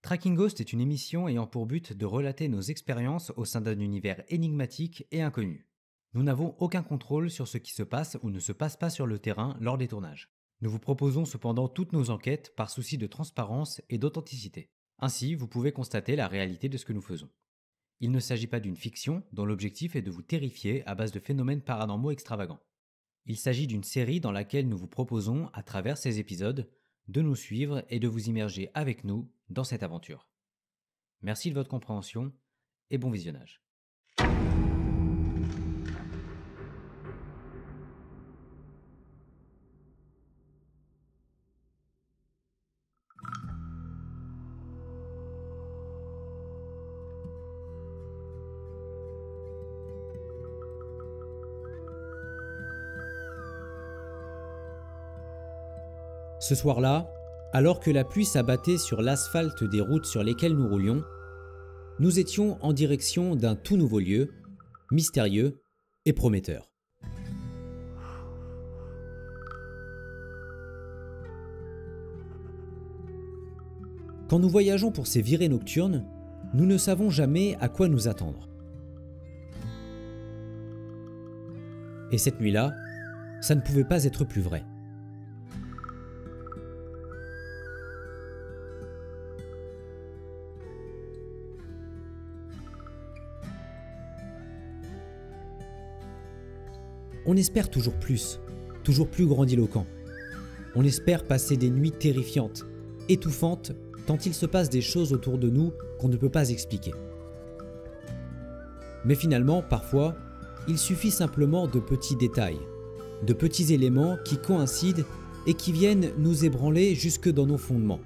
Tracking Ghost est une émission ayant pour but de relater nos expériences au sein d'un univers énigmatique et inconnu. Nous n'avons aucun contrôle sur ce qui se passe ou ne se passe pas sur le terrain lors des tournages. Nous vous proposons cependant toutes nos enquêtes par souci de transparence et d'authenticité. Ainsi, vous pouvez constater la réalité de ce que nous faisons. Il ne s'agit pas d'une fiction dont l'objectif est de vous terrifier à base de phénomènes paranormaux extravagants. Il s'agit d'une série dans laquelle nous vous proposons, à travers ces épisodes, de nous suivre et de vous immerger avec nous dans cette aventure. Merci de votre compréhension et bon visionnage. Ce soir-là, alors que la pluie s'abattait sur l'asphalte des routes sur lesquelles nous roulions, nous étions en direction d'un tout nouveau lieu, mystérieux et prometteur. Quand nous voyageons pour ces virées nocturnes, nous ne savons jamais à quoi nous attendre. Et cette nuit-là, ça ne pouvait pas être plus vrai. On espère toujours plus grandiloquent. On espère passer des nuits terrifiantes, étouffantes, tant il se passe des choses autour de nous qu'on ne peut pas expliquer. Mais finalement, parfois, il suffit simplement de petits détails, de petits éléments qui coïncident et qui viennent nous ébranler jusque dans nos fondements,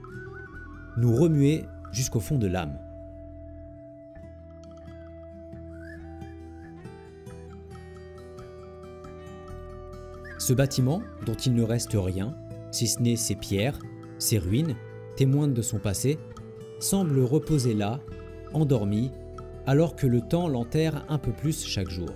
nous remuer jusqu'au fond de l'âme. Ce bâtiment, dont il ne reste rien, si ce n'est ses pierres, ses ruines, témoins de son passé, semble reposer là, endormi, alors que le temps l'enterre un peu plus chaque jour.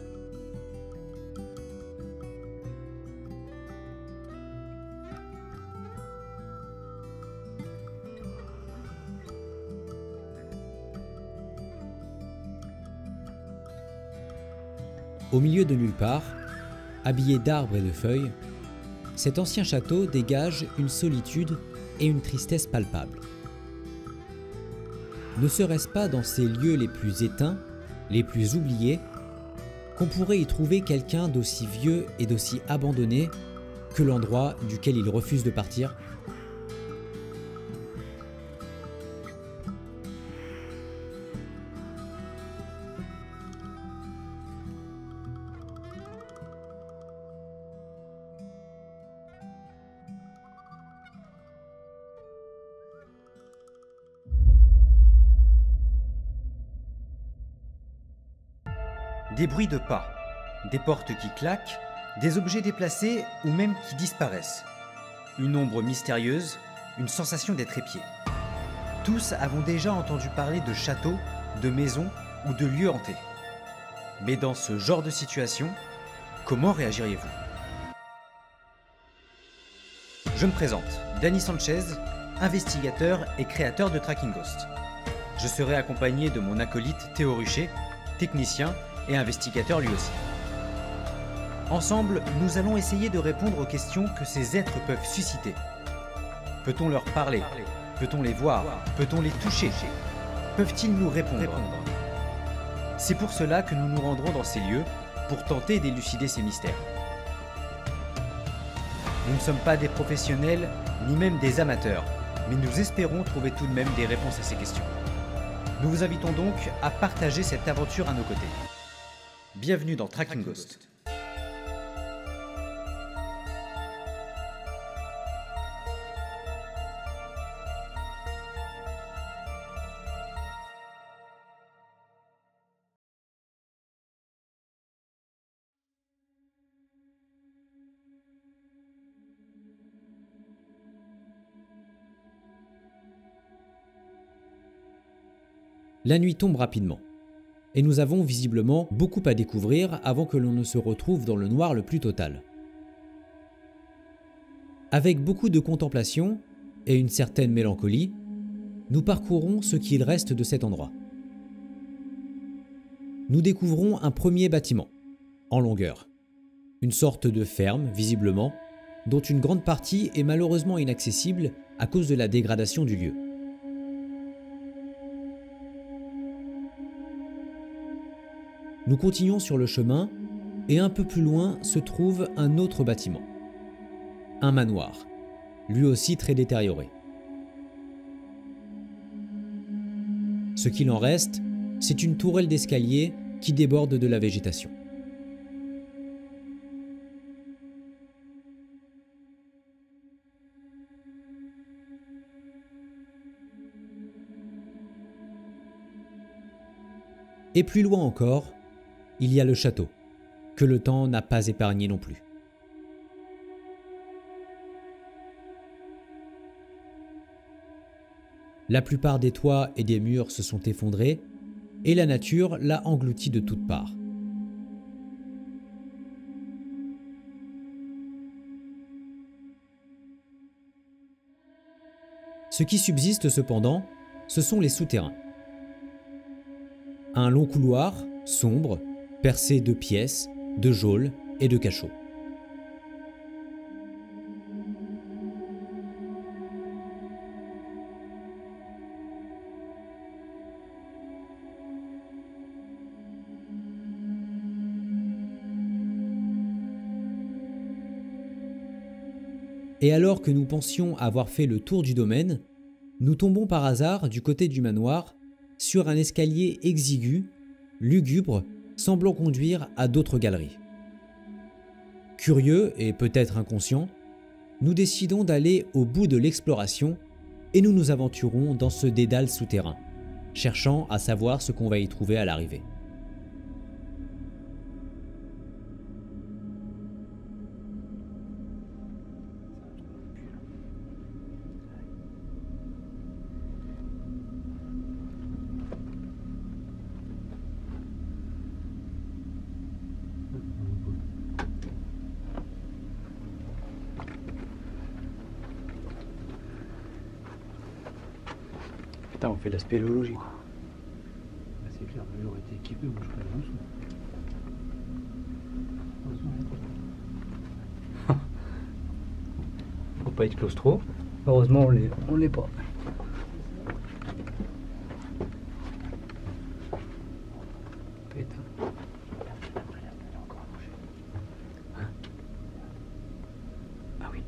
Au milieu de nulle part, habillé d'arbres et de feuilles, cet ancien château dégage une solitude et une tristesse palpables. Ne serait-ce pas dans ces lieux les plus éteints, les plus oubliés, qu'on pourrait y trouver quelqu'un d'aussi vieux et d'aussi abandonné que l'endroit duquel il refuse de partir ? Des bruits de pas, des portes qui claquent, des objets déplacés ou même qui disparaissent. Une ombre mystérieuse, une sensation d'être épié. Tous avons déjà entendu parler de châteaux, de maisons ou de lieux hantés. Mais dans ce genre de situation, comment réagiriez-vous ? Je me présente, Danny Sanchez, investigateur et créateur de Tracking Ghost. Je serai accompagné de mon acolyte Théo Ruchet, technicien et investigateur lui aussi. Ensemble, nous allons essayer de répondre aux questions que ces êtres peuvent susciter. Peut-on leur parler ? Peut-on les voir ? Peut-on les toucher ? Peuvent-ils nous répondre ? C'est pour cela que nous nous rendrons dans ces lieux, pour tenter d'élucider ces mystères. Nous ne sommes pas des professionnels, ni même des amateurs, mais nous espérons trouver tout de même des réponses à ces questions. Nous vous invitons donc à partager cette aventure à nos côtés. Bienvenue dans Tracking Ghost. La nuit tombe rapidement. Et nous avons visiblement beaucoup à découvrir avant que l'on ne se retrouve dans le noir le plus total. Avec beaucoup de contemplation et une certaine mélancolie, Nous parcourons ce qu'il reste de cet endroit. Nous découvrons un premier bâtiment, en longueur. Une sorte de ferme, visiblement, dont une grande partie est malheureusement inaccessible à cause de la dégradation du lieu. Nous continuons sur le chemin et un peu plus loin se trouve un autre bâtiment. Un manoir, lui aussi très détérioré. Ce qu'il en reste, c'est une tourelle d'escalier qui déborde de la végétation. Et plus loin encore, il y a le château, que le temps n'a pas épargné non plus. La plupart des toits et des murs se sont effondrés et la nature l'a englouti de toutes parts. Ce qui subsiste cependant, ce sont les souterrains. Un long couloir, sombre, percé de pièces, de geôles et de cachots. Et alors que nous pensions avoir fait le tour du domaine, nous tombons par hasard du côté du manoir sur un escalier exigu, lugubre, semblant conduire à d'autres galeries. Curieux et peut-être inconscients, nous décidons d'aller au bout de l'exploration et nous nous aventurons dans ce dédale souterrain, cherchant à savoir ce qu'on va y trouver à l'arrivée. Putain, on fait de la spéléologie. Bah, c'est clair, mais j'aurais été équipé, moi je ferais le dessous. Faut pas être claustro. Heureusement, on l'est pas. Putain. Hein? Ah oui.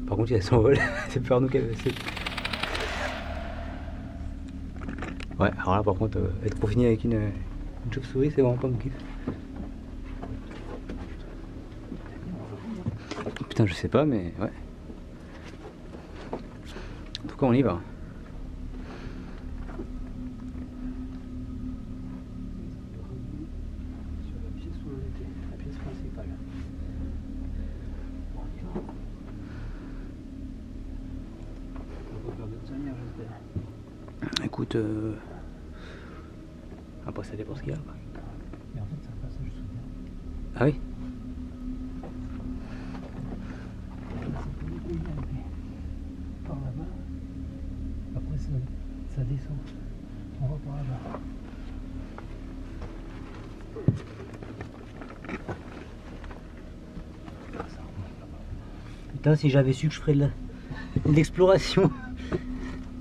Par contre, il y a son vol. C'est peur nous qu'elle. Ouais, alors là par contre, être confiné avec une chauve-souris, c'est vraiment pas mon kiff. Putain, je sais pas, mais ouais. En tout cas, on y va. Sur la pièce où on était, la pièce principale. Bon, on y va. On va faire d'autres manières, j'espère. Écoute, après ça dépend ce qu'il y a. Quoi. Mais en fait, c'est un passage souterrain. Ah oui? C'est pas beaucoup bien, mais par là-bas. Après, ça descend. On va par là-bas. Ça remonte là-bas. Putain, si j'avais su que je ferais de l'exploration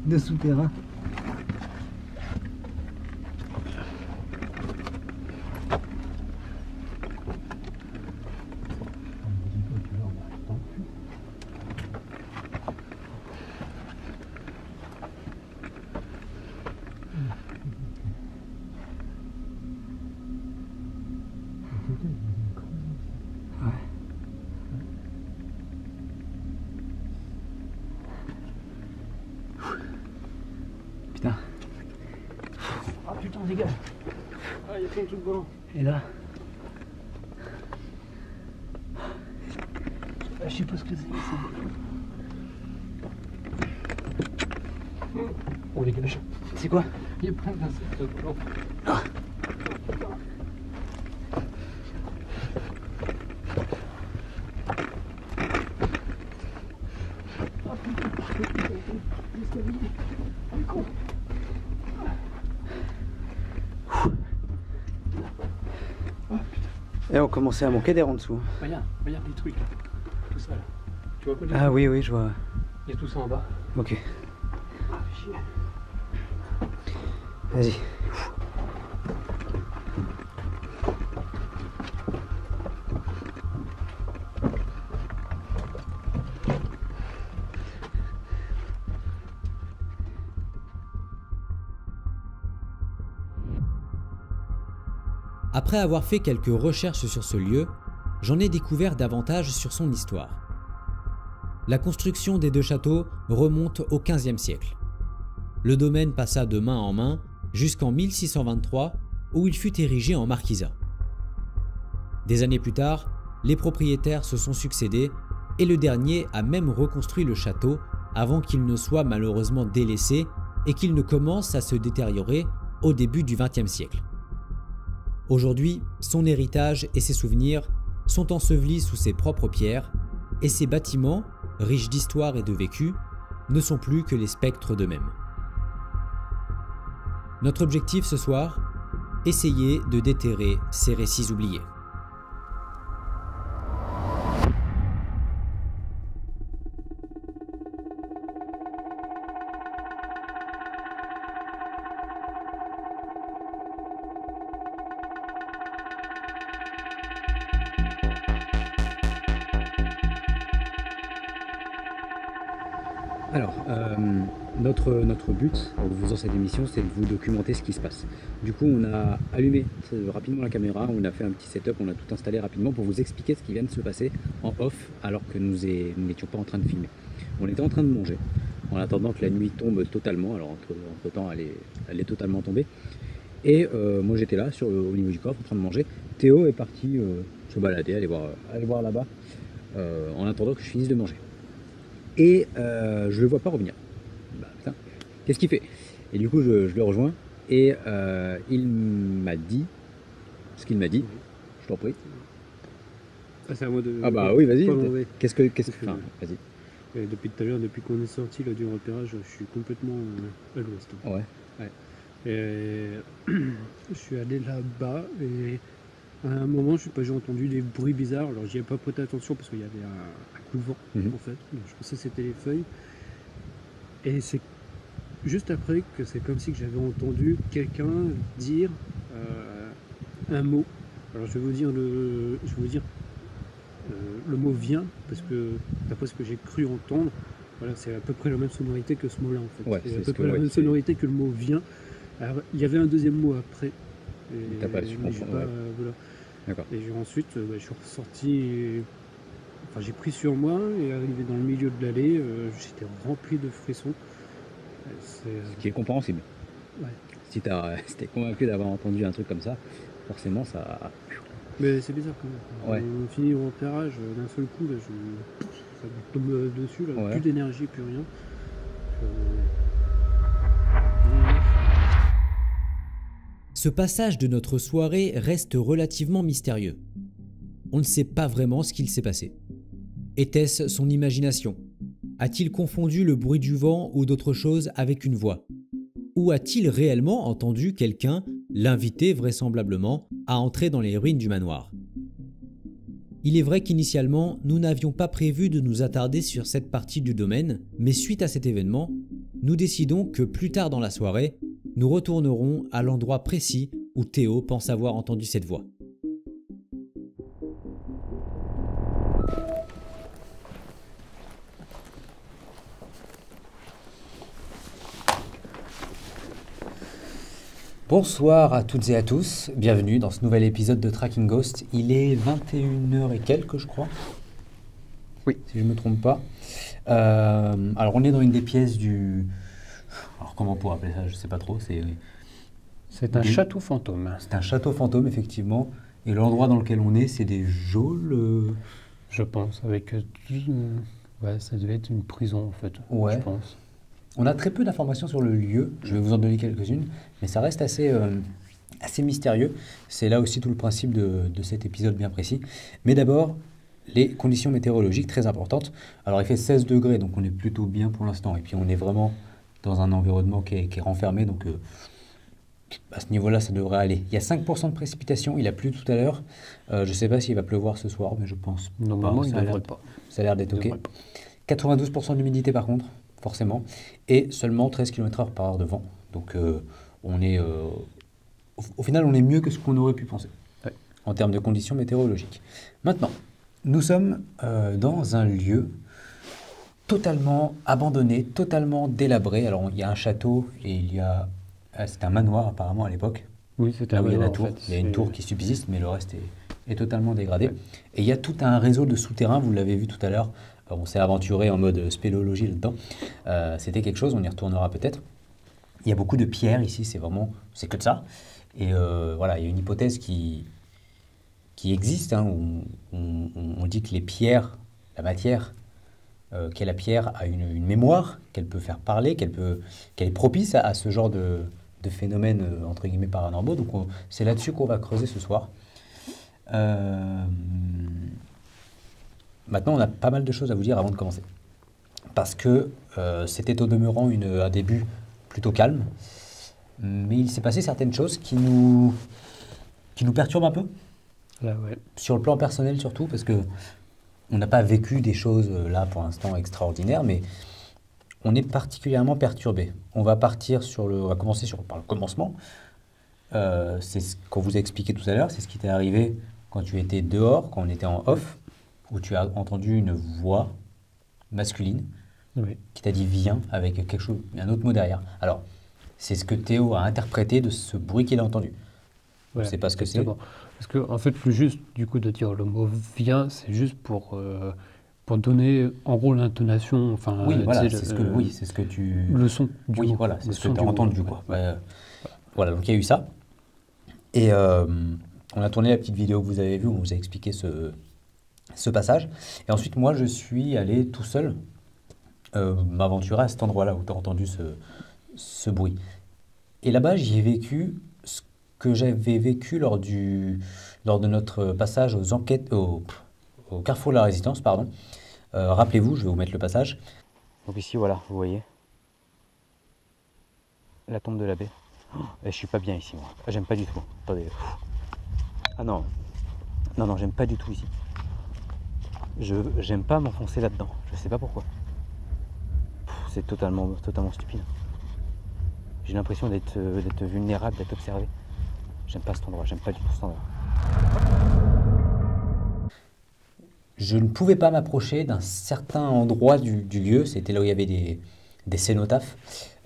de souterrain. Putain. Ah putain, dégage. Ah, il y a plein de trucs volants. Et là? Ah, je sais pas ce que c'est. Oh, dégage. C'est quoi? Il y a plein d'insectes volants. Et on commençait à manquer d'air en dessous. Regarde les trucs là. Tout ça là. Tu vois pas les Ah oui, oui, je vois. Il y a tout ça en bas. Ok. Ah, fais chier. Vas-y. Après avoir fait quelques recherches sur ce lieu, j'en ai découvert davantage sur son histoire. La construction des deux châteaux remonte au XVe siècle. Le domaine passa de main en main jusqu'en 1623 où il fut érigé en marquisat. Des années plus tard, les propriétaires se sont succédés et le dernier a même reconstruit le château avant qu'il ne soit malheureusement délaissé et qu'il ne commence à se détériorer au début du XXe siècle. Aujourd'hui, son héritage et ses souvenirs sont ensevelis sous ses propres pierres et ces bâtiments, riches d'histoire et de vécu, ne sont plus que les spectres d'eux-mêmes. Notre objectif ce soir, essayer de déterrer ces récits oubliés. Alors, notre but en vous faisant cette émission, c'est de vous documenter ce qui se passe. Du coup, on a allumé rapidement la caméra, on a fait un petit setup, on a tout installé rapidement pour vous expliquer ce qui vient de se passer en off alors que nous n'étions pas en train de filmer. On était en train de manger en attendant que la nuit tombe totalement. Alors entre temps, elle est totalement tombée. Et moi j'étais là au niveau du coffre en train de manger. Théo est parti se balader, aller voir là-bas en attendant que je finisse de manger. Et je le vois pas revenir. Bah putain, qu'est-ce qu'il fait? Et du coup je le rejoins et il m'a dit ce qu'il m'a dit. Je t'en prie. Ah, c'est à moi de. Ah bah oui, vas-y. Qu'est-ce que Enfin, vas-y. Depuis tout à l'heure, depuis qu'on est sorti là, du repérage, je suis complètement à l'ouest. Ouais. Et je suis allé là-bas et à un moment, j'ai entendu des bruits bizarres. Alors j'y ai pas prêté attention parce qu'il y avait un coup de vent en fait. Donc, je pensais que c'était les feuilles. Et c'est juste après que c'est comme si que j'avais entendu quelqu'un dire un mot. Alors je vais vous dire le mot vient parce que d'après ce que j'ai cru entendre, voilà, c'est à peu près la même sonorité que ce mot-là en fait. Ouais, c'est à peu près la même sonorité que le mot vient. Alors, il y avait un deuxième mot après. T'as pas su comprendre. Voilà. D'accord. Et ensuite, je suis ressorti. Enfin, j'ai pris sur moi et arrivé dans le milieu de l'allée, j'étais rempli de frissons. Ce qui est compréhensible. Ouais. Si t'es convaincu d'avoir entendu un truc comme ça, forcément ça. Mais c'est bizarre quand même. Ouais. On finit au repérage d'un seul coup, là, ça me tombe dessus, là, Ouais. plus d'énergie, plus rien. Ce passage de notre soirée reste relativement mystérieux. On ne sait pas vraiment ce qu'il s'est passé. Était-ce son imagination? A-t-il confondu le bruit du vent ou d'autre chose avec une voix? Ou a-t-il réellement entendu quelqu'un l'inviter vraisemblablement à entrer dans les ruines du manoir? Il est vrai qu'initialement, nous n'avions pas prévu de nous attarder sur cette partie du domaine, mais suite à cet événement, nous décidons que plus tard dans la soirée, nous retournerons à l'endroit précis où Théo pense avoir entendu cette voix. Bonsoir à toutes et à tous, bienvenue dans ce nouvel épisode de Tracking Ghost. Il est 21h et quelques je crois. Oui, si je ne me trompe pas. Alors on est dans une des pièces du... Alors comment on pourrait appeler ça? Je ne sais pas trop. C'est un château fantôme. C'est un château fantôme effectivement. Et l'endroit dans lequel on est, c'est des geôles. Je pense, avec... ouais, ça devait être une prison en fait, ouais. Je pense. On a très peu d'informations sur le lieu, je vais vous en donner quelques-unes, mais ça reste assez mystérieux. C'est là aussi tout le principe de cet épisode bien précis. Mais d'abord, les conditions météorologiques très importantes. Alors il fait 16 degrés, donc on est plutôt bien pour l'instant. Et puis on est vraiment dans un environnement qui est renfermé, donc à ce niveau-là, ça devrait aller. Il y a 5% de précipitations, il a plu tout à l'heure. Je ne sais pas s'il va pleuvoir ce soir, mais je pense Normalement, pas. il ne devrait pas. Ça a l'air d'être OK. 92% d'humidité par contre, forcément, et seulement 13 km/h par heure de vent. Donc on est, au final, on est mieux que ce qu'on aurait pu penser en termes de conditions météorologiques. Maintenant, nous sommes dans un lieu totalement abandonné, totalement délabré. Alors il y a un château et il y a... c'est un manoir apparemment à l'époque. Oui, c'était un il y a manoir, la tour. en fait. Il y a une tour qui subsiste, mais le reste est totalement dégradé. Ouais. Et il y a tout un réseau de souterrains, vous l'avez vu tout à l'heure. On s'est aventuré en mode spéléologie là-dedans. C'était quelque chose, on y retournera peut-être. Il y a beaucoup de pierres ici, c'est que de ça. Et voilà, il y a une hypothèse qui existe, hein, où on dit que les pierres, la matière qu'est la pierre, a une mémoire, qu'elle peut faire parler, qu'elle est propice à ce genre de phénomènes entre guillemets paranormaux. Donc c'est là-dessus qu'on va creuser ce soir. Maintenant, on a pas mal de choses à vous dire avant de commencer. Parce que c'était au demeurant un début plutôt calme, mais il s'est passé certaines choses qui nous perturbent un peu. Là, ouais. Sur le plan personnel surtout, parce que on n'a pas vécu des choses là pour l'instant extraordinaires, mais on est particulièrement perturbé. On va commencer par le commencement. C'est ce qu'on vous a expliqué tout à l'heure, c'est ce qui t'est arrivé quand tu étais dehors, quand on était en off, où tu as entendu une voix masculine qui t'a dit viens avec quelque chose, un autre mot derrière. Alors, c'est ce que Théo a interprété de ce bruit qu'il a entendu. Je ne sais pas ce que c'est. Parce que, en fait, le juste, du coup, de dire le mot viens, c'est juste pour donner, en gros, l'intonation. Enfin, oui, voilà, c'est ce que tu. Le son du oui, mot. voilà, c'est ce que tu as entendu, quoi. Ouais. Voilà, donc il y a eu ça. Et on a tourné la petite vidéo que vous avez vue, où on vous a expliqué ce passage. Et ensuite, moi, je suis allé tout seul m'aventurer à cet endroit-là où tu as entendu ce bruit. Et là-bas, j'y ai vécu ce que j'avais vécu lors de notre passage aux enquêtes, au Carrefour de la Résistance, pardon. Rappelez-vous, je vais vous mettre le passage. Donc ici, voilà, vous voyez la tombe de l'abbé. Je suis pas bien ici, moi. J'aime pas du tout. Attendez. Ah non. Non, j'aime pas du tout ici. J'aime pas m'enfoncer là-dedans. Je sais pas pourquoi. C'est totalement stupide. J'ai l'impression d'être vulnérable, d'être observé. J'aime pas cet endroit, j'aime pas du tout cet endroit. Je ne pouvais pas m'approcher d'un certain endroit du lieu, c'était là où il y avait des cénotaphes.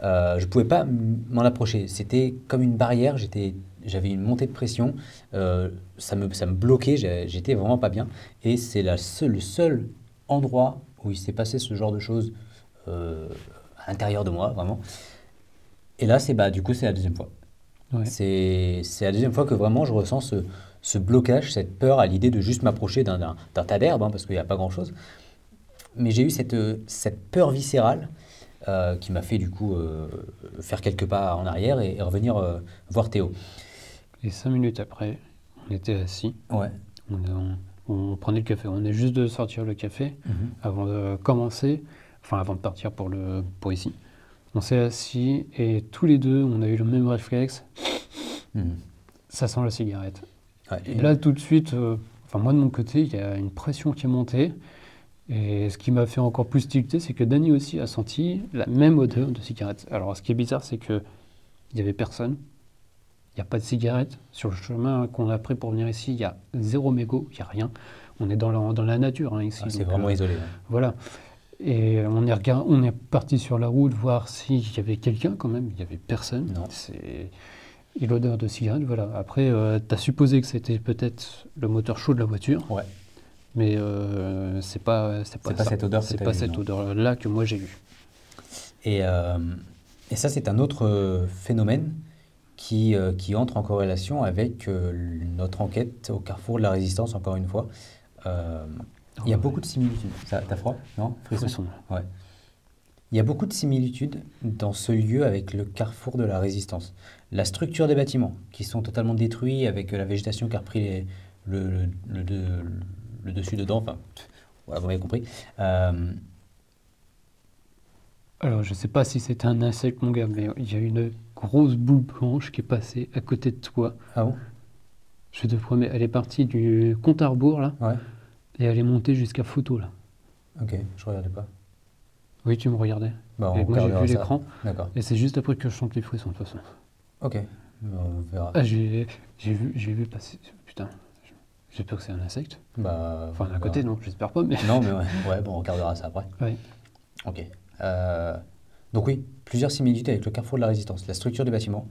Je ne pouvais pas m'en approcher, c'était comme une barrière, j'avais une montée de pression, ça me bloquait, j'étais vraiment pas bien. Et c'est le seul endroit où il s'est passé ce genre de choses à l'intérieur de moi, vraiment. Et là, du coup, c'est la deuxième fois. Ouais. C'est la deuxième fois que vraiment je ressens ce blocage, cette peur à l'idée de juste m'approcher d'un tas d'herbe, hein, parce qu'il n'y a pas grand-chose. Mais j'ai eu cette peur viscérale qui m'a fait du coup faire quelques pas en arrière et revenir voir Théo. Et 5 minutes après, on était assis. Ouais. On prenait le café. On est juste de sortir le café avant de commencer, enfin avant de partir pour ici. On s'est assis et tous les deux, on a eu le même réflexe. Ça sent la cigarette. Ouais, et là, tout de suite, moi de mon côté, il y a une pression qui est montée. Et ce qui m'a fait encore plus tilter, c'est que Dany aussi a senti la même odeur de cigarette. Alors, ce qui est bizarre, c'est qu'il n'y avait personne. Il n'y a pas de cigarette. Sur le chemin qu'on a pris pour venir ici, il y a 0 mégot, il n'y a rien. On est dans la nature, hein, ici. C'est vraiment isolé. Hein. Voilà. Et on est parti sur la route voir s'il y avait quelqu'un quand même. Il n'y avait personne. Non. Et l'odeur de cigarette, voilà. Après, tu as supposé que c'était peut-être le moteur chaud de la voiture. Ouais. Mais c'est pas cette odeur. C'est pas cette odeur-là que moi j'ai eue. Et ça, c'est un autre phénomène qui entre en corrélation avec notre enquête au Carrefour de la Résistance, encore une fois. Il y a beaucoup de similitudes. T'as froid? Non? Frisson. Ouais. Il y a beaucoup de similitudes dans ce lieu avec le Carrefour de la Résistance. La structure des bâtiments, qui sont totalement détruits avec la végétation qui a repris le dessus dedans. Enfin, voilà, vous m'avez compris. Alors, je sais pas si c'était un insecte, mon gars, mais il y a une grosse boule blanche qui est passée à côté de toi. Ah bon? Je te promets, elle est partie du compte à rebours, là, Ouais. et elle est montée jusqu'à photo, là. Ok, je regardais pas. Oui, tu me regardais. Bah, Et on moi, j'ai regardera vu ça. l'écran, D'accord. et c'est juste après que je chante les frissons, de toute façon. Ok, on verra. Ah, j'ai vu passer... Putain, j'ai peur que c'est un insecte. Bah, Enfin, on d'un côté, verra. non, j'espère pas, mais... Non, mais ouais, bon, on regardera ça après. Ouais. Ok. Donc oui, plusieurs similitudes avec le carrefour de la Résistance. La structure du bâtiment,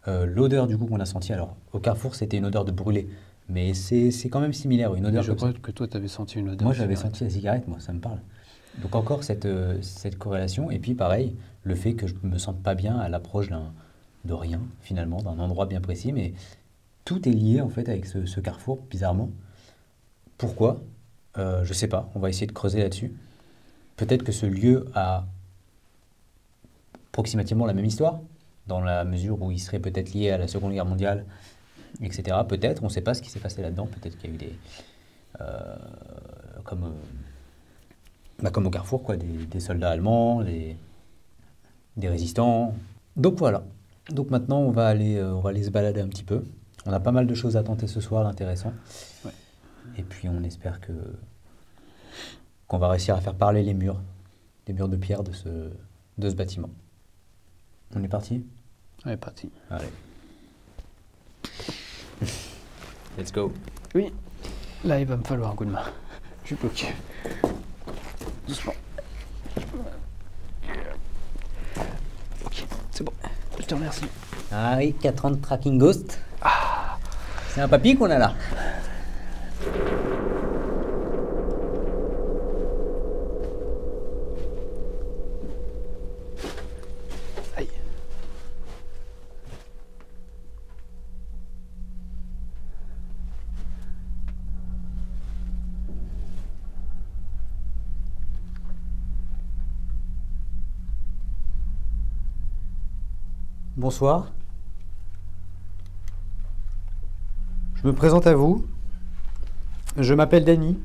l'odeur du coup qu'on a senti. Alors, au carrefour, c'était une odeur de brûlé, mais c'est quand même similaire, une Mais odeur je comme ça. crois que toi, t'avais senti une odeur. Moi, de j'avais cigarette. senti la cigarette, moi, ça me parle. Donc encore cette corrélation, et puis pareil, le fait que je me sente pas bien à l'approche de rien, finalement, d'un endroit bien précis, mais tout est lié en fait avec ce carrefour, bizarrement. Pourquoi? Je sais pas, on va essayer de creuser là-dessus. Peut-être que ce lieu a approximativement la même histoire, dans la mesure où il serait peut-être lié à la Seconde Guerre mondiale, etc. Peut-être, on ne sait pas ce qui s'est passé là-dedans, peut-être qu'il y a eu des... comme, comme au Carrefour, quoi, des soldats allemands, des résistants. Donc voilà. Donc maintenant, on va aller se balader un petit peu. On a pas mal de choses à tenter ce soir, d'intéressant. Ouais. Et puis on espère qu'on va réussir à faire parler les murs de pierre de ce bâtiment. On est parti? Allez, parti. Allez. Let's go. Oui, là, il va me falloir un coup de main. Je suis bloqué. Doucement. Ok, c'est bon. Je te remercie. Ah oui, 4 ans de tracking ghost. C'est un papy qu'on a là. Aïe. Bonsoir. Je me présente à vous. Je m'appelle Danny.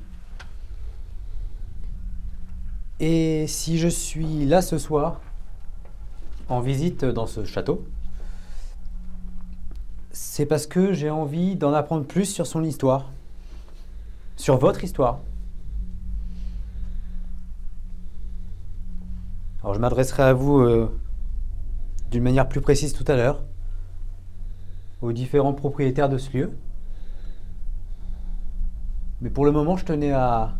Et si je suis là ce soir, en visite dans ce château, c'est parce que j'ai envie d'en apprendre plus sur son histoire. Sur votre histoire. Alors je m'adresserai à vous d'une manière plus précise tout à l'heure, aux différents propriétaires de ce lieu. Mais pour le moment, je tenais à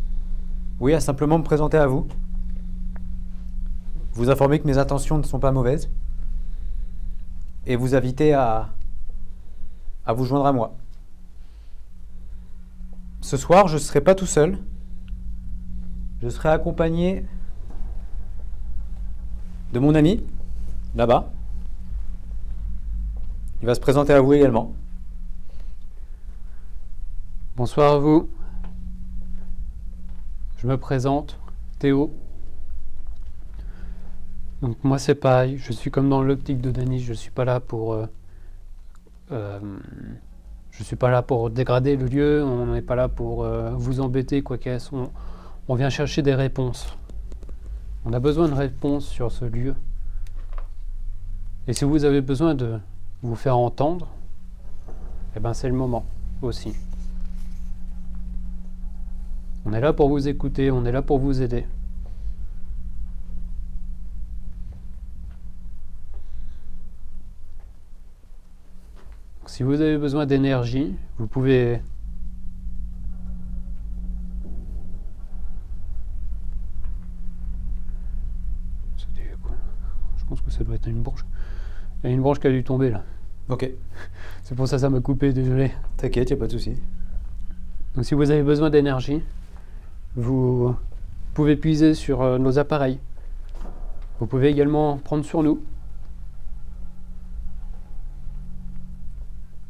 simplement me présenter à vous. Vous informer que mes intentions ne sont pas mauvaises. Et vous inviter à vous joindre à moi. Ce soir, je ne serai pas tout seul. Je serai accompagné de mon ami, là-bas. Il va se présenter à vous également. Bonsoir à vous. Je me présente, Théo. Donc moi c'est pareil, je suis comme dans l'optique de Denis, je suis pas là pour dégrader le lieu, on n'est pas là pour vous embêter quoi qu'est-ce. On vient chercher des réponses. On a besoin de réponses sur ce lieu. Et si vous avez besoin de vous faire entendre, eh ben c'est le moment aussi. On est là pour vous écouter, on est là pour vous aider. Donc, si vous avez besoin d'énergie, vous pouvez c'était quoi? Je pense que ça doit être une branche. Il y a une branche qui a dû tomber là. Ok, C'est pour ça que ça m'a coupé, désolé. t'inquiète, y a pas de souci. Donc si vous avez besoin d'énergie, vous pouvez puiser sur nos appareils. Vous pouvez également prendre sur nous.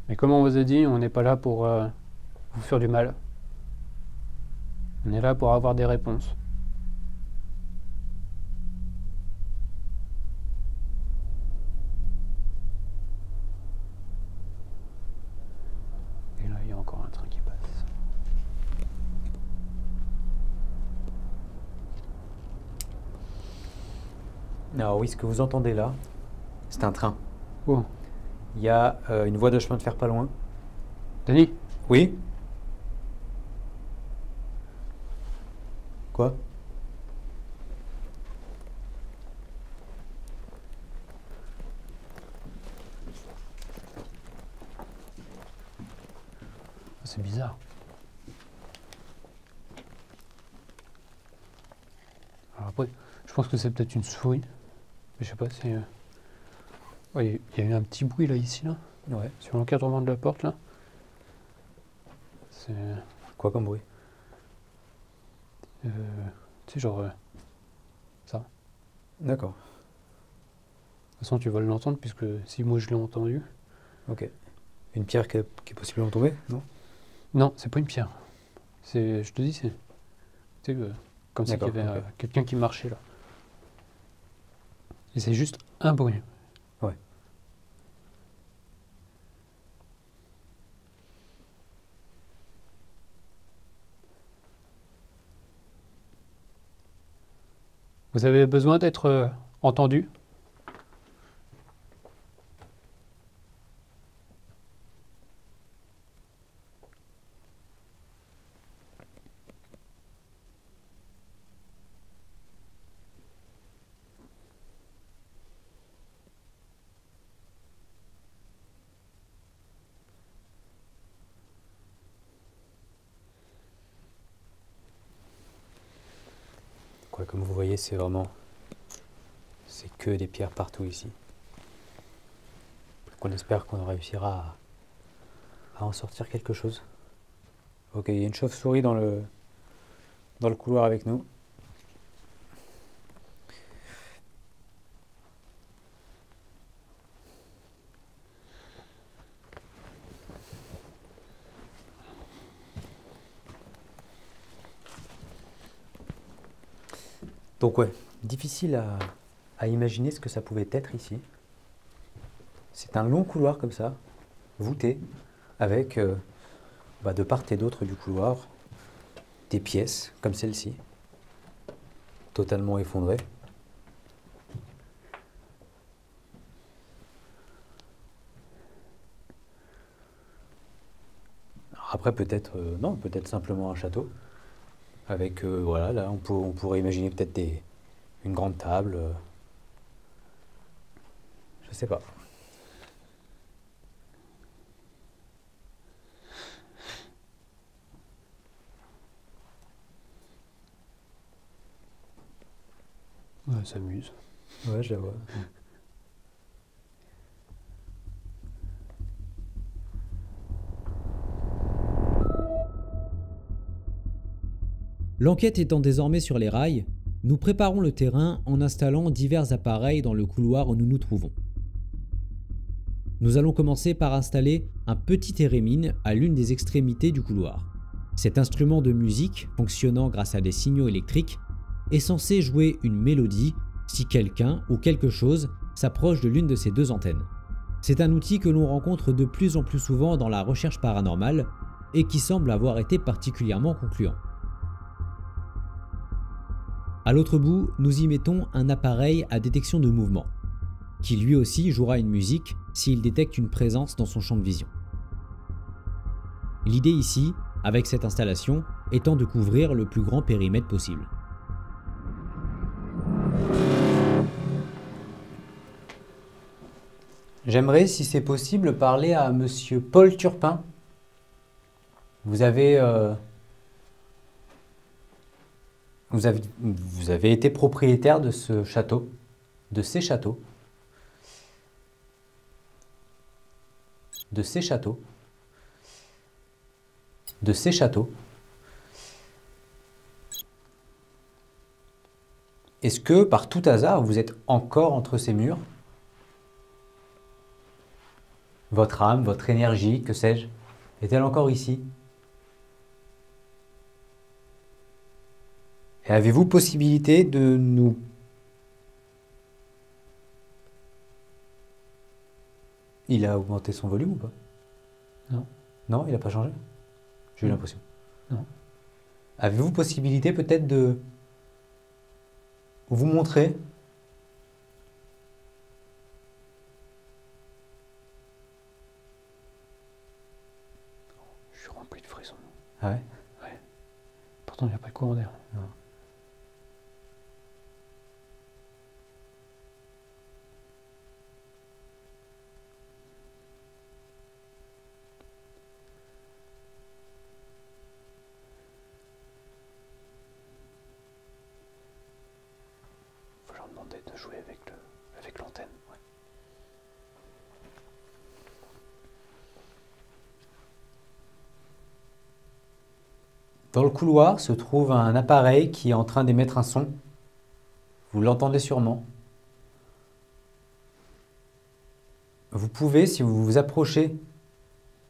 Mais comme on vous a dit, on n'est pas là pour vous faire du mal. On est là pour avoir des réponses. Et là, il y a encore un train qui passe. Alors oui, ce que vous entendez là, c'est un train. Oh. Il y a une voie de chemin de fer pas loin. Denis, Oui? Quoi? c'est bizarre. Alors après, je pense que c'est peut-être une souris. Mais je sais pas, c'est... Ouais, il y a eu un petit bruit là, ici, là. Ouais. Sur l'encadrement de la porte, là. C'est... Quoi comme bruit? Tu sais, genre... ça. De D'accord. toute façon, tu vas l'entendre, puisque si moi je l'ai entendu... Ok. Une pierre qui est possiblement tombée, non? Non, c'est pas une pierre. C'est... Je te dis, c'est... Tu sais, comme si il y D'accord, avait ok. quelqu'un qui marchait, là. Et c'est juste un bruit. Ouais. Vous avez besoin d'être entendu? Quoi, comme vous voyez, c'est vraiment... C'est que des pierres partout ici. Donc on espère qu'on réussira à en sortir quelque chose. Ok, il y a une chauve-souris dans le couloir avec nous. Donc ouais, difficile à imaginer ce que ça pouvait être ici. C'est un long couloir comme ça, voûté, avec de part et d'autre du couloir, des pièces comme celle-ci, totalement effondrées. Alors après peut-être, non, peut-être simplement un château. Avec, voilà, là on pourrait imaginer peut-être une grande table. Je sais pas. Ouais, ça s'amuse. Ouais, je la vois. L'enquête étant désormais sur les rails, nous préparons le terrain en installant divers appareils dans le couloir où nous nous trouvons. Nous allons commencer par installer un petit thérémine à l'une des extrémités du couloir. Cet instrument de musique, fonctionnant grâce à des signaux électriques, est censé jouer une mélodie si quelqu'un ou quelque chose s'approche de l'une de ces deux antennes. C'est un outil que l'on rencontre de plus en plus souvent dans la recherche paranormale et qui semble avoir été particulièrement concluant. À l'autre bout, nous y mettons un appareil à détection de mouvement, qui lui aussi jouera une musique s'il détecte une présence dans son champ de vision. L'idée ici, avec cette installation, étant de couvrir le plus grand périmètre possible. J'aimerais, si c'est possible, parler à monsieur Paul Turpin. Vous avez été propriétaire de ce château, de ces châteaux. Est-ce que, par tout hasard, vous êtes encore entre ces murs? Votre âme, votre énergie, que sais-je, est-elle encore ici? Et avez-vous possibilité de nous... Il a augmenté son volume ou pas? Non. Non, il n'a pas changé? J'ai eu l'impression. Non. Avez-vous possibilité peut-être de vous montrer vraiment plus de frisson. Ah ouais? Ouais. Pourtant, il n'y a pas de courant d'air. Non. Faut leur demander de jouer avec l'antenne. Ouais. Dans le couloir se trouve un appareil qui est en train d'émettre un son. Vous l'entendez sûrement. Vous pouvez, si vous vous approchez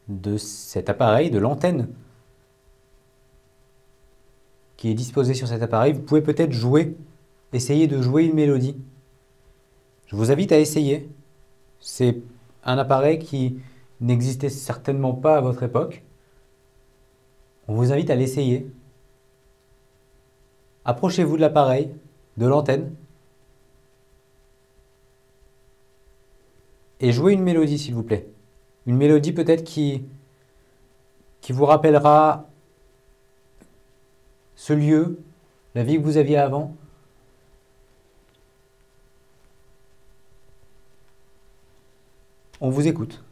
de cet appareil, de l'antenne qui est disposée sur cet appareil, vous pouvez peut-être jouer, essayer de jouer une mélodie. Je vous invite à essayer. C'est un appareil qui n'existait certainement pas à votre époque. On vous invite à l'essayer. Approchez-vous de l'appareil, de l'antenne, et jouez une mélodie, s'il vous plaît. Une mélodie peut-être qui vous rappellera ce lieu, la vie que vous aviez avant. On vous écoute.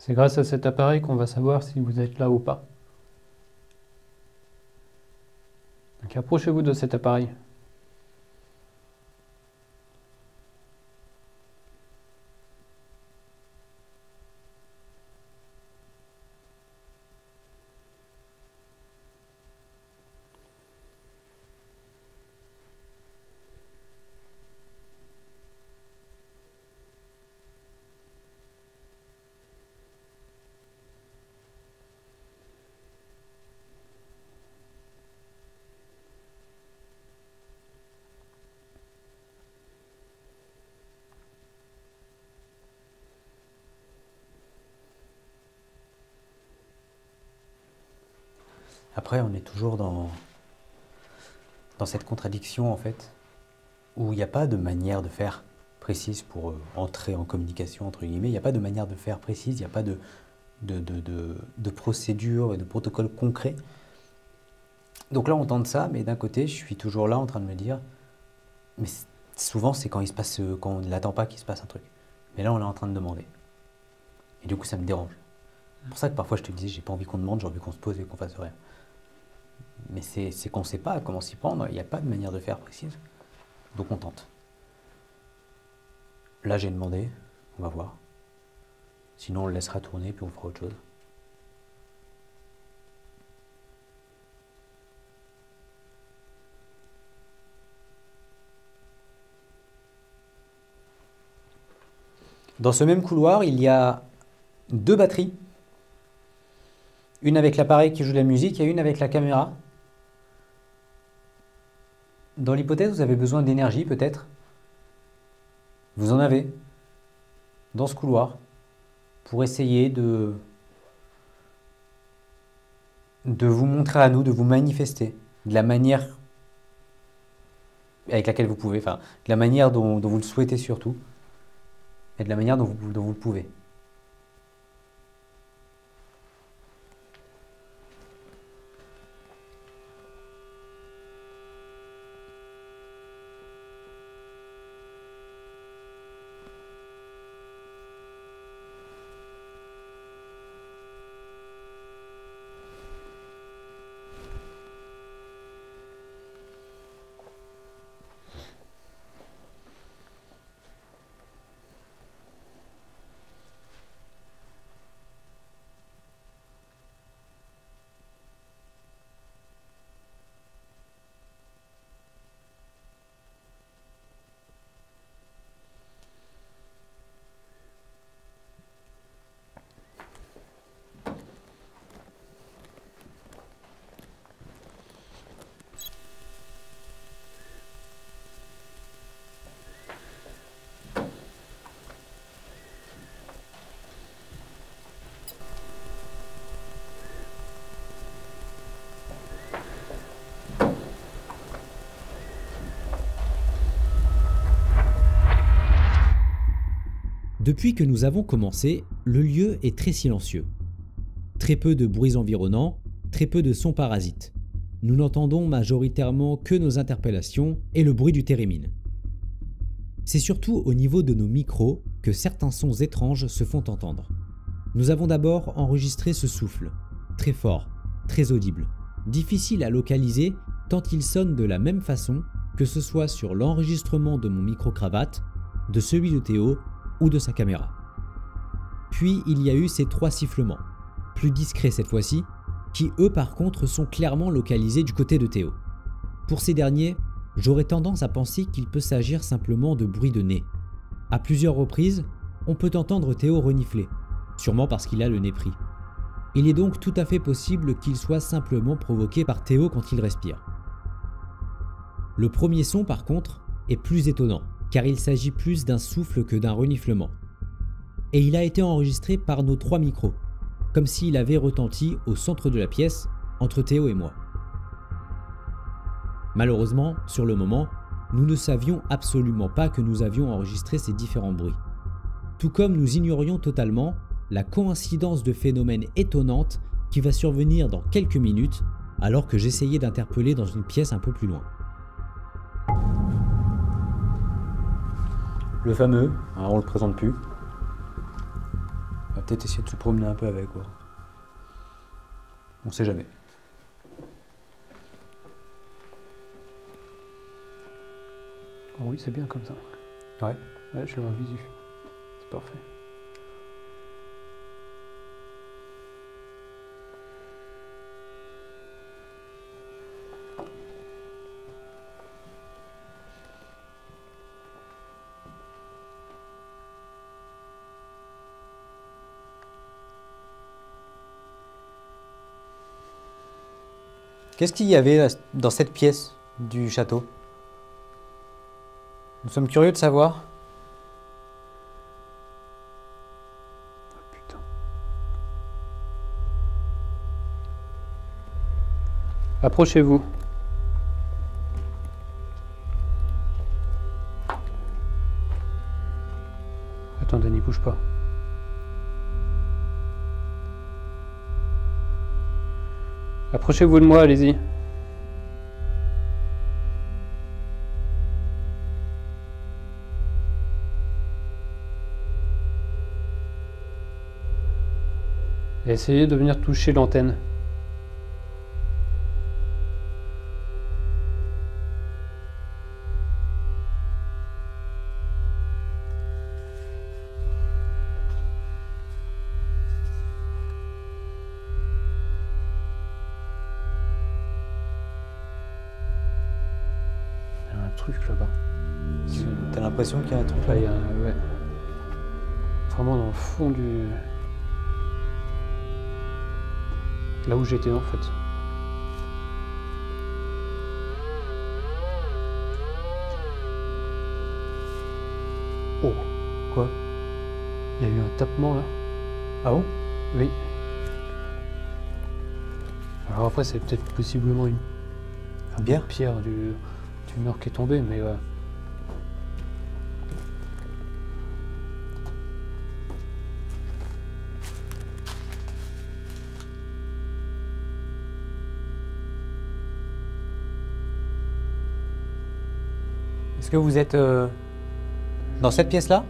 C'est grâce à cet appareil qu'on va savoir si vous êtes là ou pas. Donc approchez-vous de cet appareil. Après, on est toujours dans cette contradiction, en fait, où il n'y a pas de manière de faire précise pour entrer en communication, entre guillemets. Il n'y a pas de manière de faire précise, il n'y a pas de procédure et de protocole concret. Donc là, on tente ça, mais d'un côté, je suis toujours là en train de me dire, mais souvent, c'est quand quand on ne l'attend pas qu'il se passe un truc. Mais là, on est en train de demander. Et du coup, ça me dérange. C'est pour ça que parfois, je te disais, j'ai pas envie qu'on demande, j'ai envie qu'on se pose et qu'on fasse rien. Mais c'est qu'on ne sait pas comment s'y prendre, il n'y a pas de manière de faire précise. Donc on tente. Là j'ai demandé, on va voir. Sinon on le laissera tourner puis on fera autre chose. Dans ce même couloir, il y a 2 batteries. Une avec l'appareil qui joue de la musique et une avec la caméra. Dans l'hypothèse, vous avez besoin d'énergie peut-être. Vous en avez dans ce couloir pour essayer de vous montrer à nous, de vous manifester de la manière avec laquelle vous pouvez, enfin, de la manière dont vous le souhaitez surtout, et de la manière dont vous le pouvez. Depuis que nous avons commencé, le lieu est très silencieux. Très peu de bruits environnants, très peu de sons parasites. Nous n'entendons majoritairement que nos interpellations et le bruit du térémine. C'est surtout au niveau de nos micros que certains sons étranges se font entendre. Nous avons d'abord enregistré ce souffle, très fort, très audible, difficile à localiser tant il sonne de la même façon que ce soit sur l'enregistrement de mon micro-cravate, de celui de Théo ou de sa caméra. Puis il y a eu ces 3 sifflements, plus discrets cette fois-ci, qui eux par contre sont clairement localisés du côté de Théo. Pour ces derniers, j'aurais tendance à penser qu'il peut s'agir simplement de bruit de nez. À plusieurs reprises, on peut entendre Théo renifler, sûrement parce qu'il a le nez pris. Il est donc tout à fait possible qu'il soit simplement provoqué par Théo quand il respire. Le premier son par contre est plus étonnant, car il s'agit plus d'un souffle que d'un reniflement. Et il a été enregistré par nos 3 micros, comme s'il avait retenti au centre de la pièce, entre Théo et moi. Malheureusement, sur le moment, nous ne savions absolument pas que nous avions enregistré ces différents bruits. Tout comme nous ignorions totalement la coïncidence de phénomènes étonnantes qui va survenir dans quelques minutes alors que j'essayais d'interpeller dans une pièce un peu plus loin. Le fameux, hein, on le présente plus. On va peut-être essayer de se promener un peu avec, quoi. On sait jamais. Oh oui, c'est bien comme ça. Ouais. Ouais, je l'ai en visu. C'est parfait. Qu'est-ce qu'il y avait dans cette pièce du château? Nous sommes curieux de savoir. Oh, putain. Approchez-vous. Attendez, n'y bouge pas. Approchez-vous de moi, allez-y. Et essayez de venir toucher l'antenne. Truc là-bas. T'as l'impression qu'il y a un truc Là, là? il y a ouais. Vraiment dans le fond du... Là où j'étais en fait. Oh, Quoi? il y a eu un tapement là. Ah bon? Oui. Alors après c'est peut-être possiblement une Bière? pierre du mur qui est tombé, mais Est-ce que vous êtes dans cette pièce-là?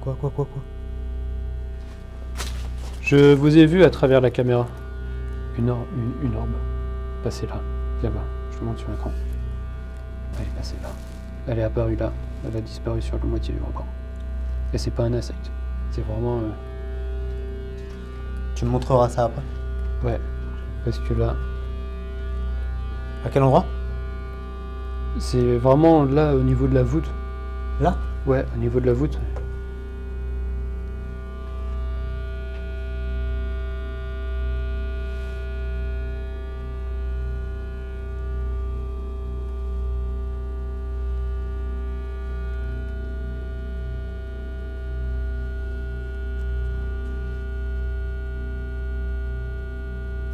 Quoi? je vous ai vu à travers la caméra. Une orbe passer là. Viens là, je te montre sur l'écran. Elle est passée là. Elle est apparue là. Elle a disparu sur la moitié du rebord. Et c'est pas un insecte. C'est vraiment... Tu me montreras ça après. Ouais. Parce que là, À quel endroit? c'est vraiment là au niveau de la voûte. Là? Ouais, au niveau de la voûte.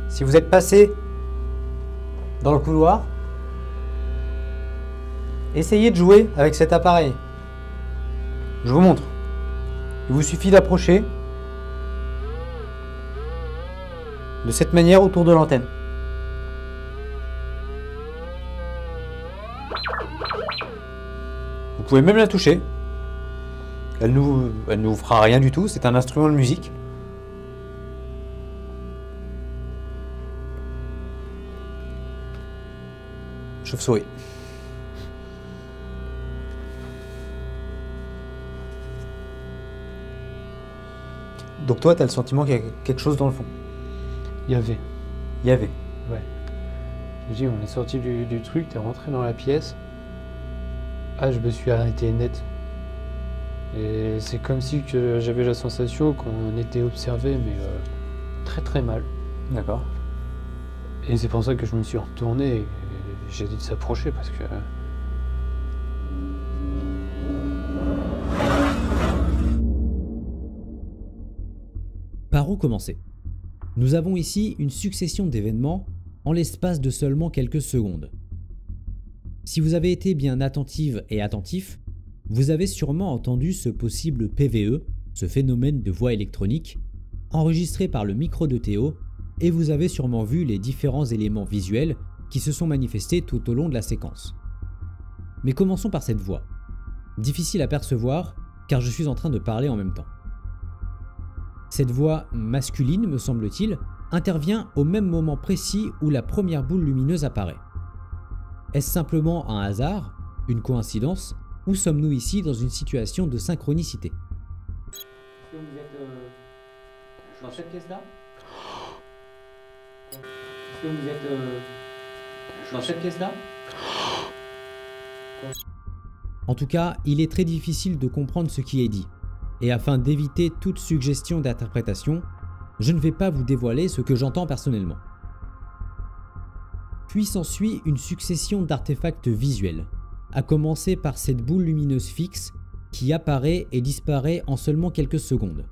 Si vous êtes passé dans le couloir, essayez de jouer avec cet appareil. Je vous montre. Il vous suffit d'approcher de cette manière autour de l'antenne. Vous pouvez même la toucher. Elle ne vous fera rien du tout, c'est un instrument de musique. Chauve-souris. Donc toi, tu as le sentiment qu'il y a quelque chose dans le fond. Il y avait. Il y avait. Ouais. Je dis, on est sorti du truc, t'es rentré dans la pièce. Ah, je me suis arrêté net. Et c'est comme si que j'avais la sensation qu'on était observé, mais très très mal. D'accord. Et c'est pour ça que je me suis retourné et j'ai dit de s'approcher parce que... Par où commencer? Nous avons ici une succession d'événements en l'espace de seulement quelques secondes. Si vous avez été bien attentive et attentif, vous avez sûrement entendu ce possible PVE, ce phénomène de voix électronique, enregistré par le micro de Théo, et vous avez sûrement vu les différents éléments visuels qui se sont manifestés tout au long de la séquence. Mais commençons par cette voix. Difficile à percevoir, car je suis en train de parler en même temps. Cette voix masculine, me semble-t-il, intervient au même moment précis où la première boule lumineuse apparaît. Est-ce simplement un hasard, une coïncidence, ou sommes-nous ici dans une situation de synchronicité? Est-ce que vous êtes dans cette pièce-là? Est-ce que vous êtes dans cette pièce-là? En tout cas, il est très difficile de comprendre ce qui est dit. Et afin d'éviter toute suggestion d'interprétation, je ne vais pas vous dévoiler ce que j'entends personnellement. Puis s'ensuit une succession d'artefacts visuels, à commencer par cette boule lumineuse fixe qui apparaît et disparaît en seulement quelques secondes.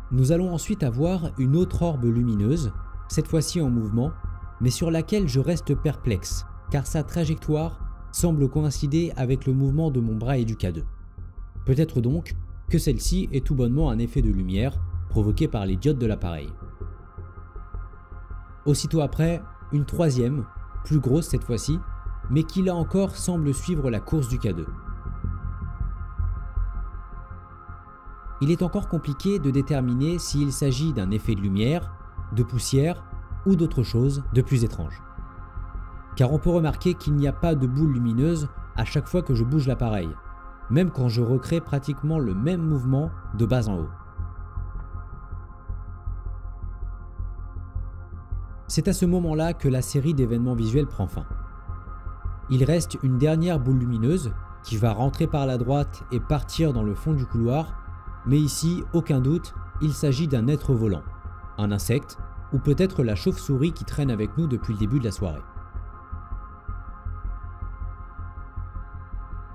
Nous allons ensuite avoir une autre orbe lumineuse, cette fois-ci en mouvement, mais sur laquelle je reste perplexe, car sa trajectoire semble coïncider avec le mouvement de mon bras et du K2. Peut-être donc que celle-ci est tout bonnement un effet de lumière provoqué par les diodes de l'appareil. Aussitôt après, une troisième, plus grosse cette fois-ci, mais qui là encore semble suivre la course du K2. Il est encore compliqué de déterminer s'il s'agit d'un effet de lumière, de poussière ou d'autre chose de plus étrange. Car on peut remarquer qu'il n'y a pas de boule lumineuse à chaque fois que je bouge l'appareil, même quand je recrée pratiquement le même mouvement de bas en haut. C'est à ce moment-là que la série d'événements visuels prend fin. Il reste une dernière boule lumineuse qui va rentrer par la droite et partir dans le fond du couloir, mais ici, aucun doute, il s'agit d'un être volant, un insecte, ou peut-être la chauve-souris qui traîne avec nous depuis le début de la soirée.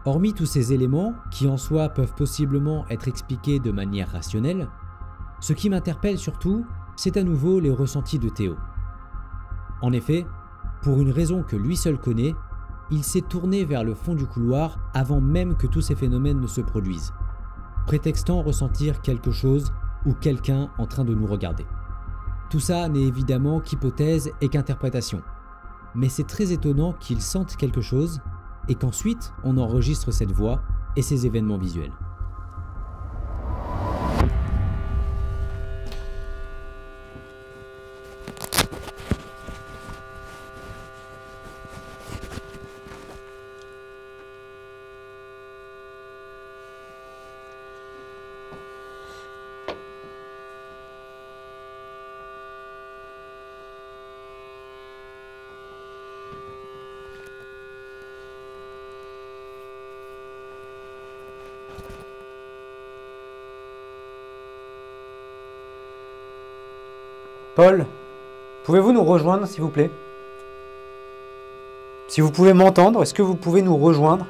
Hormis tous ces éléments, qui en soi peuvent possiblement être expliqués de manière rationnelle, ce qui m'interpelle surtout, c'est à nouveau les ressentis de Théo. En effet, pour une raison que lui seul connaît, il s'est tourné vers le fond du couloir avant même que tous ces phénomènes ne se produisent, prétextant ressentir quelque chose ou quelqu'un en train de nous regarder. Tout ça n'est évidemment qu'hypothèse et qu'interprétation, mais c'est très étonnant qu'il sente quelque chose et qu'ensuite on enregistre cette voix et ces événements visuels. Paul, pouvez-vous nous rejoindre s'il vous plaît? Si vous pouvez m'entendre, est-ce que vous pouvez nous rejoindre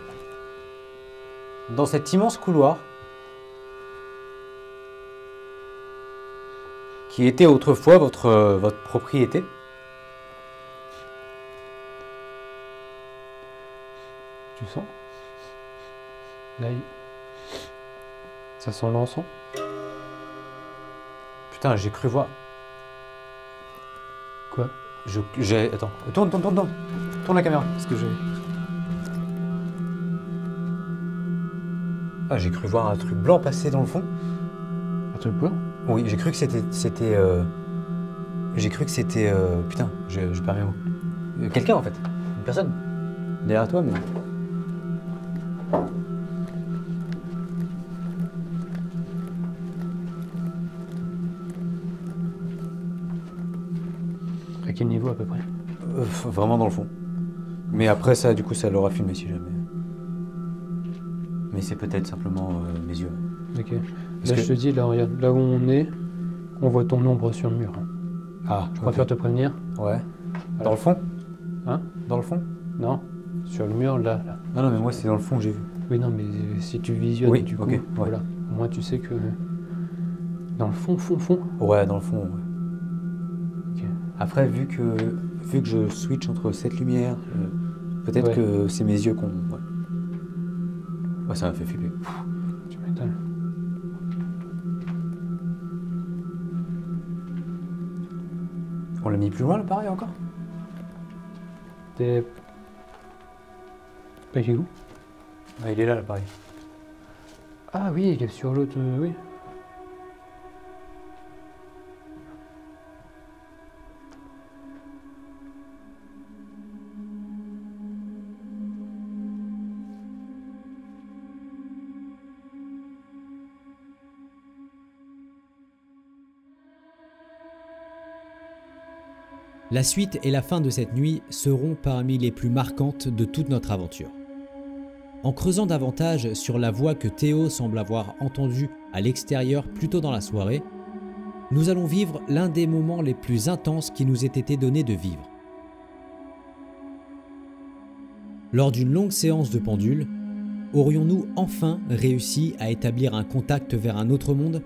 dans cet immense couloir qui était autrefois votre propriété? Tu sens? Là, ça sent l'encens. Putain, j'ai cru voir. Quoi? Attends, tourne la caméra, parce que j'ai... Ah, j'ai cru voir un truc blanc passer dans le fond. Un truc blanc? Oui, j'ai cru que c'était... J'ai cru que c'était... Putain, je perds mes mots. Quelqu'un, en fait. Une personne. Derrière toi, mais... À quel niveau, à peu près? Vraiment dans le fond. Mais après, ça, du coup, ça l'aura filmé, si jamais. Mais c'est peut-être simplement mes yeux. Ok. Là, je te dis, là, regarde, là où on est, on voit ton ombre sur le mur. Ah, je préfère te prévenir. Ouais. Voilà. Dans le fond? Hein? Dans le fond? Non, sur le mur, là. Non, mais moi, c'est dans le fond que j'ai vu. Oui, non, mais si tu visionnes, oui, du coup, ouais. voilà. Au moins, tu sais que... Dans le fond. Ouais, dans le fond, ouais. Ok. Après, vu que je switch entre cette lumière, peut-être que c'est mes yeux qu'on... Ouais, ça m'a fait flipper. Tu m'étonnes. On l'a mis plus loin, l'appareil, encore? T'es... Bah, il est où? Ah, il est là, l'appareil. Ah oui, il est sur l'autre... oui. La suite et la fin de cette nuit seront parmi les plus marquantes de toute notre aventure. En creusant davantage sur la voix que Théo semble avoir entendue à l'extérieur plus tôt dans la soirée, nous allons vivre l'un des moments les plus intenses qui nous ait été donné de vivre. Lors d'une longue séance de pendule, aurions-nous enfin réussi à établir un contact vers un autre monde ?